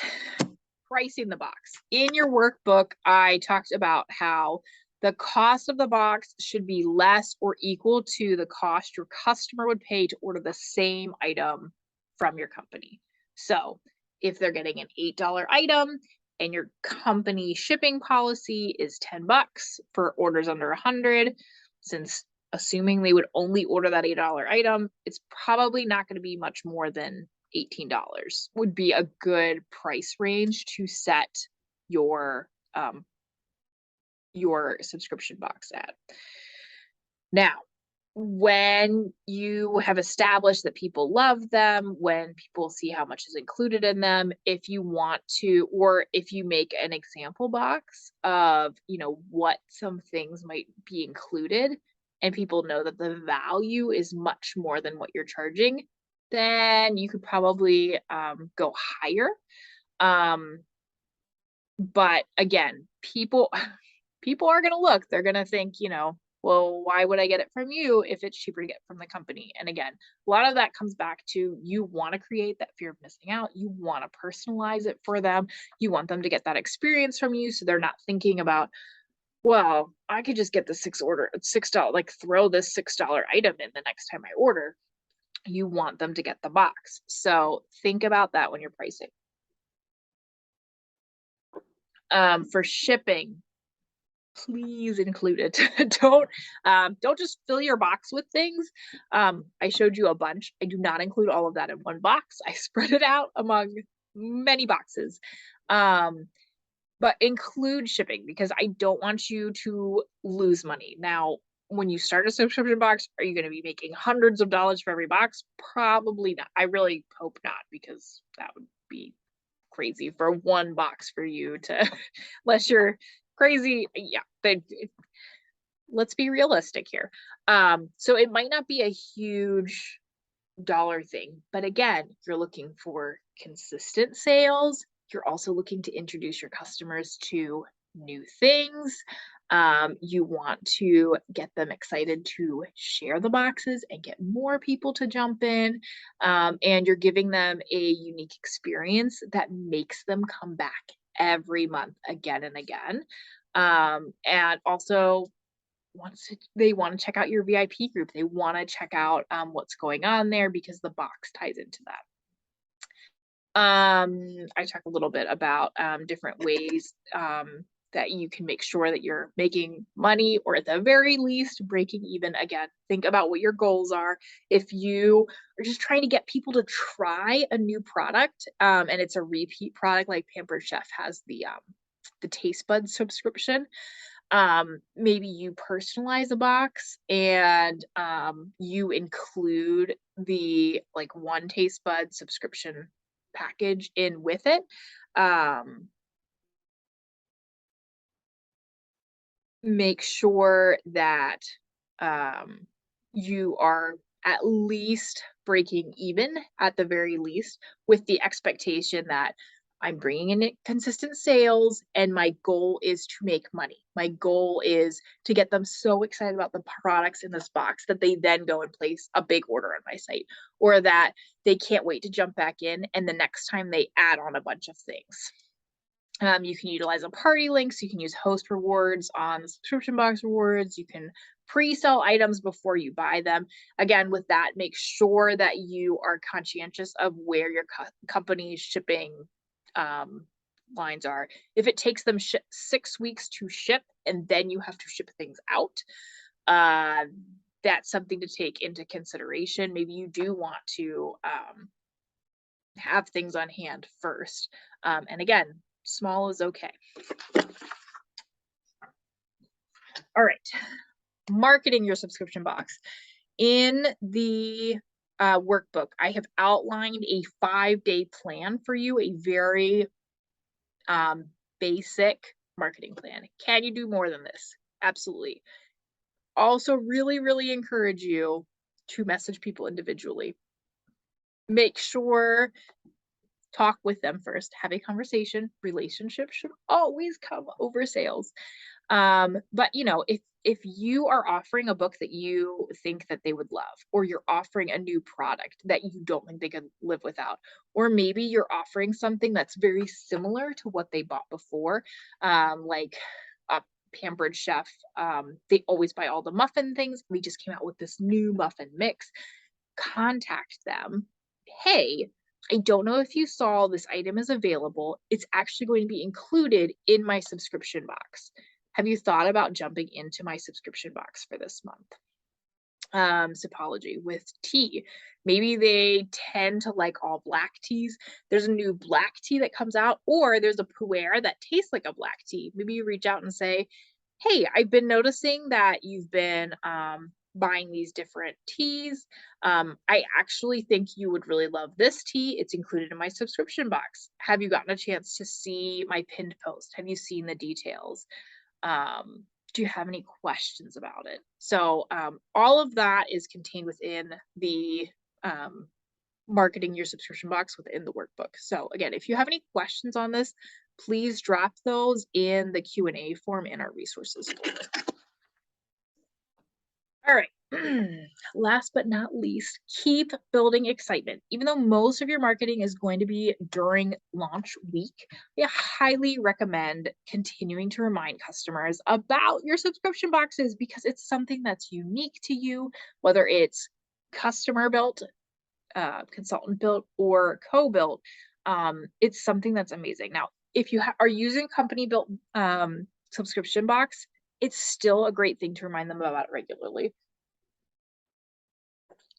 Pricing the box. In your workbook, I talked about how the cost of the box should be less or equal to the cost your customer would pay to order the same item from your company. So if they're getting an $8 item and your company shipping policy is $10 for orders under 100, since assuming they would only order that $8 item, it's probably not going to be much more than $18 would be a good price range to set your subscription box at. Now, when you have established that people love them, when people see how much is included in them, if you want to, or if you make an example box of, what some things might be included, and people know that the value is much more than what you're charging, then you could probably go higher. But again, people are going to look, they're going to think, well, why would I get it from you if it's cheaper to get from the company? And again, a lot of that comes back to you want to create that fear of missing out. You want to personalize it for them. You want them to get that experience from you. So they're not thinking about, well, I could just get the $6, like throw this $6 item in the next time I order. You want them to get the box. So think about that when you're pricing. For shipping, please include it. Don't just fill your box with things. I showed you a bunch. I do not include all of that in one box. I spread it out among many boxes. But include shipping, because I don't want you to lose money. Now, when you start a subscription box, are you going to be making hundreds of dollars for every box? Probably not. I really hope not, because that would be crazy for one box for you to, unless you're crazy. Yeah, let's be realistic here. So it might not be a huge dollar thing, but again, you're looking for consistent sales. You're also looking to introduce your customers to new things. You want to get them excited to share the boxes and get more people to jump in. And you're giving them a unique experience that makes them come back every month again and again. And also, once they want to check out your VIP group, they want to check out what's going on there, because the box ties into that. I talked a little bit about different ways that you can make sure that you're making money, or at the very least breaking even. Again, think about what your goals are. If you are just trying to get people to try a new product, and it's a repeat product, like Pampered Chef has the Taste Bud subscription, maybe you personalize a box and you include the one Taste Bud subscription package in with it. Make sure that you are at least breaking even, at the very least, with the expectation that I'm bringing in consistent sales and my goal is to make money. My goal is to get them so excited about the products in this box that they then go and place a big order on my site, or that they can't wait to jump back in and the next time they add on a bunch of things. You can utilize a party link, so you can use host rewards on the subscription box rewards. You can pre-sell items before you buy them. Again, with that, make sure that you are conscientious of where your company's shipping lines are. If it takes them 6 weeks to ship and then you have to ship things out, that's something to take into consideration. Maybe you do want to have things on hand first. And again, small is okay. All right, marketing your subscription box. In the workbook, I have outlined a 5-day plan for you, a very basic marketing plan. Can you do more than this? Absolutely. also really, really encourage you to message people individually. Make sure, talk with them first, have a conversation. Relationships should always come over sales. But if you are offering a book that you think that they would love, or you're offering a new product that you don't think they could live without, or maybe you're offering something that's very similar to what they bought before, like a pampered chef, they always buy all the muffin things. We just came out with this new muffin mix. Contact them. Hey, I don't know if you saw this item is available. It's actually going to be included in my subscription box. Have you thought about jumping into my subscription box for this month? Sipology with tea. Maybe they tend to like all black teas. There's a new black tea that comes out, or there's a pu'er that tastes like a black tea. Maybe you reach out and say, hey, I've been noticing that you've been buying these different teas. I actually think you would really love this tea. It's included in my subscription box. Have you gotten a chance to see my pinned post? Have you seen the details? Do you have any questions about it? So all of that is contained within the marketing your subscription box within the workbook. So again, if you have any questions on this, please drop those in the Q&A form in our resources folder. All right. Last but not least, keep building excitement. Even though most of your marketing is going to be during launch week, we highly recommend continuing to remind customers about your subscription boxes, because it's something that's unique to you, whether it's customer built, consultant built, or co-built. It's something that's amazing. Now, if you are using company built subscription box, it's still a great thing to remind them about it regularly.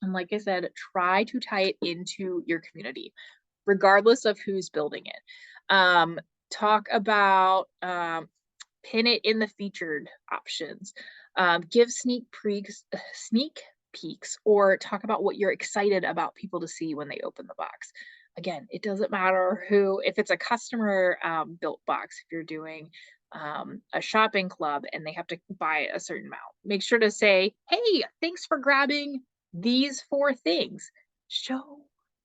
And like I said, try to tie it into your community, regardless of who's building it. Talk about, pin it in the featured options. Give sneak peeks, or talk about what you're excited about people to see when they open the box. Again, it doesn't matter who, if it's a customer built box, if you're doing a shopping club and they have to buy a certain amount, make sure to say, hey, thanks for grabbing these 4 things. Show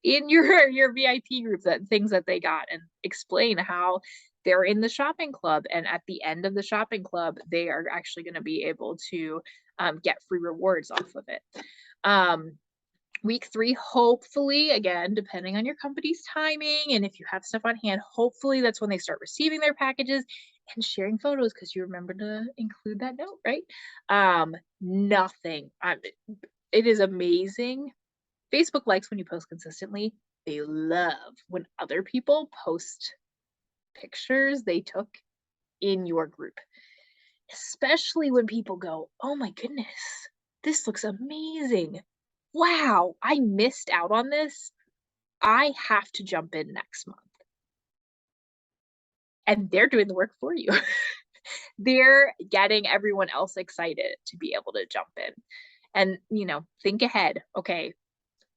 in your VIP group that things that they got, and explain how they're in the shopping club, and at the end of the shopping club they are actually going to be able to get free rewards off of it. Week 3, hopefully, again, depending on your company's timing and if you have stuff on hand, hopefully that's when they start receiving their packages and sharing photos, because you remember to include that note, right? Nothing. It is amazing. Facebook likes when you post consistently. They love when other people post pictures they took in your group, especially when people go, oh my goodness, this looks amazing. Wow, I missed out on this. I have to jump in next month. And they're doing the work for you. They're getting everyone else excited to be able to jump in. And, think ahead. Okay,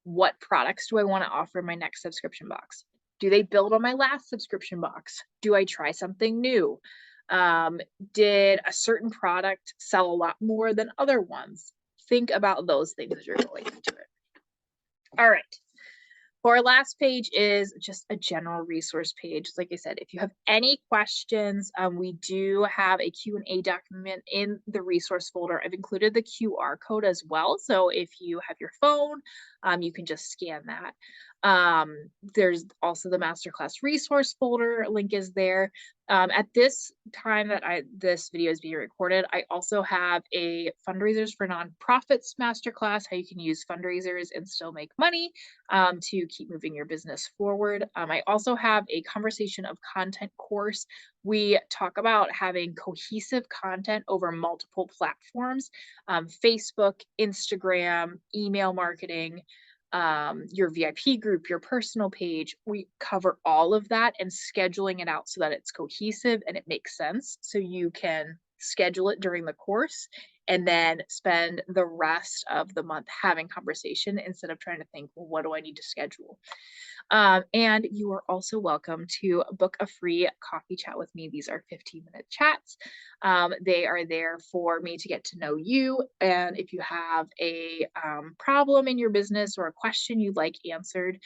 what products do I want to offer in my next subscription box? Do they build on my last subscription box? Do I try something new? Did a certain product sell a lot more than other ones? Think about those things as you're going into it. All right. Our last page is just a general resource page. Like I said, if you have any questions, we do have a Q&A document in the resource folder. I've included the QR code as well. So if you have your phone, you can just scan that. There's also the masterclass resource folder link is there. At this time that this video is being recorded, I also have a fundraisers for nonprofits masterclass, how you can use fundraisers and still make money to keep moving your business forward. I also have a conversation of content course. We talk about having cohesive content over multiple platforms, Facebook, Instagram, email marketing, your VIP group, your personal page. We cover all of that and scheduling it out so that it's cohesive and it makes sense. So you can schedule it during the course and then spend the rest of the month having conversation instead of trying to think, well, what do I need to schedule? And you are also welcome to book a free coffee chat with me. These are 15-minute chats. They are there for me to get to know you. And if you have a problem in your business or a question you'd like answered,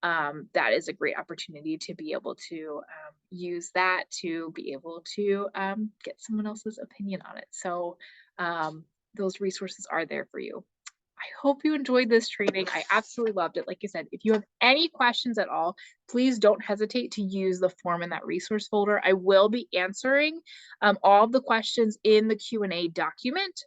that is a great opportunity to be able to use that to be able to get someone else's opinion on it. So those resources are there for you. I hope you enjoyed this training. I absolutely loved it. Like I said, if you have any questions at all, please don't hesitate to use the form in that resource folder. I will be answering all of the questions in the Q&A document.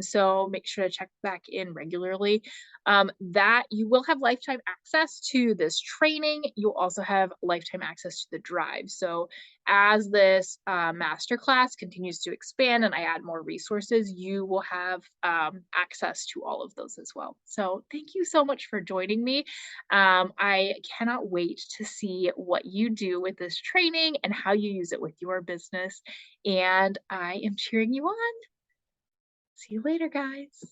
So make sure to check back in regularly. That you will have lifetime access to this training. You'll also have lifetime access to the drive. So as this masterclass continues to expand and I add more resources, you will have access to all of those as well. So thank you so much for joining me. I cannot wait to see what you do with this training and how you use it with your business. And I am cheering you on. See you later, guys.